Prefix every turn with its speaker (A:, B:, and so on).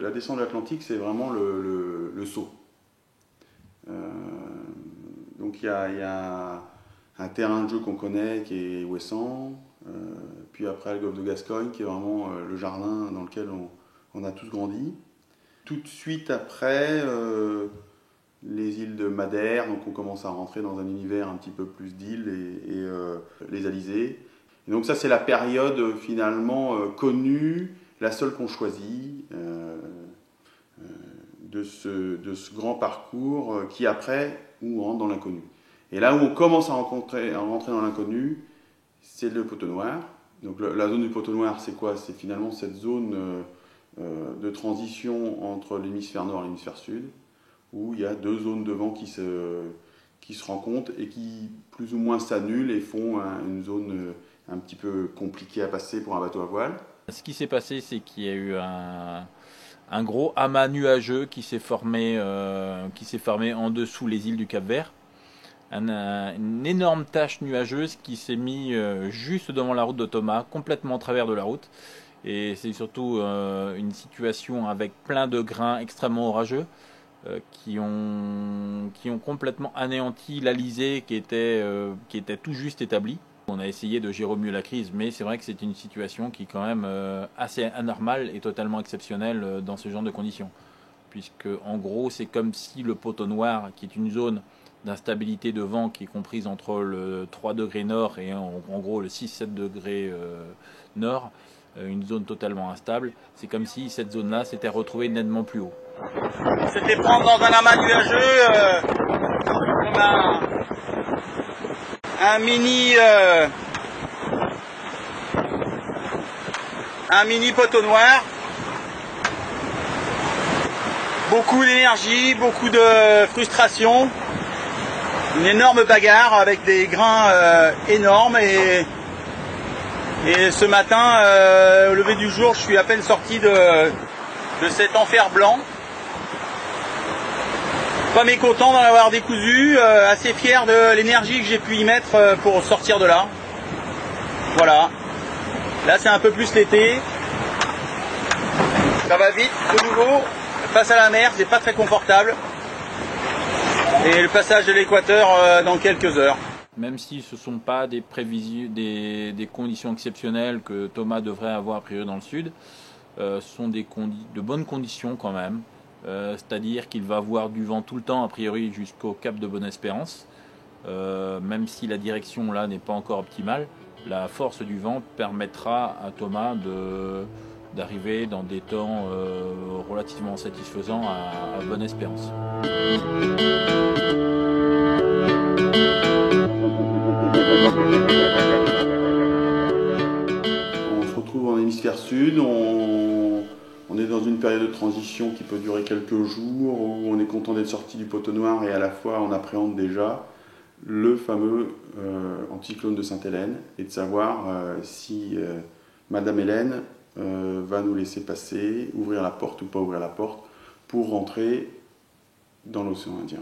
A: La descente de l'Atlantique, c'est vraiment le saut. Donc il y a un terrain de jeu qu'on connaît qui est Ouessant, puis après le golfe de Gascogne qui est vraiment le jardin dans lequel on a tous grandi. Tout de suite après, les îles de Madère, donc on commence à rentrer dans un univers un petit peu plus d'îles et les Alizés. Et donc ça c'est la période finalement connue, la seule qu'on choisit de ce grand parcours qui après on rentre dans l'inconnu. Et là où on commence à rentrer dans l'inconnu, c'est le Poteau Noir. Donc la zone du Poteau Noir, c'est quoi? C'est finalement cette zone de transition entre l'hémisphère nord et l'hémisphère sud, où il y a deux zones de vent qui se rencontrent et qui plus ou moins s'annulent et font une zone un petit peu compliquée à passer pour un bateau à voile.
B: Ce qui s'est passé, c'est qu'il y a eu un gros amas nuageux qui s'est formé en dessous les îles du Cap-Vert. Une énorme tache nuageuse qui s'est mise juste devant la route de Thomas, complètement au travers de la route. Et c'est surtout une situation avec plein de grains extrêmement orageux qui ont complètement anéanti l'Alizé qui était tout juste établie. On a essayé de gérer au mieux la crise, mais c'est vrai que c'est une situation qui est quand même assez anormale et totalement exceptionnelle dans ce genre de conditions. Puisque en gros, c'est comme si le Poteau Noir, qui est une zone d'instabilité de vent qui est comprise entre le 3 degrés nord et en gros le 6-7 degrés nord, une zone totalement instable, c'est comme si cette zone-là s'était retrouvée nettement plus haut.
C: C'était prendre dans un amas nuageux comme un mini poteau noir. Beaucoup d'énergie, beaucoup de frustration, une énorme bagarre avec des grains énormes et ce matin, au lever du jour, je suis à peine sorti de cet enfer blanc. Pas mécontent d'en avoir décousu, assez fier de l'énergie que j'ai pu y mettre pour sortir de là. Voilà. Là c'est un peu plus l'été. Ça va vite, de nouveau. Face à la mer, c'est pas très confortable. Et le passage de l'équateur dans quelques heures.
B: Même si ce ne sont pas des conditions exceptionnelles que Thomas devrait avoir a priori dans le sud, ce sont de bonnes conditions quand même. C'est-à-dire qu'il va avoir du vent tout le temps a priori jusqu'au cap de Bonne-Espérance. Même si la direction là n'est pas encore optimale, la force du vent permettra à Thomas d'arriver dans des temps relativement satisfaisants à Bonne-Espérance.
A: On se retrouve en hémisphère sud, on est dans une période de transition qui peut durer quelques jours, où on est content d'être sorti du Poteau Noir et à la fois on appréhende déjà le fameux anticyclone de Sainte-Hélène et de savoir si Madame Hélène va nous laisser passer, ouvrir la porte ou pas ouvrir la porte pour rentrer dans l'océan Indien.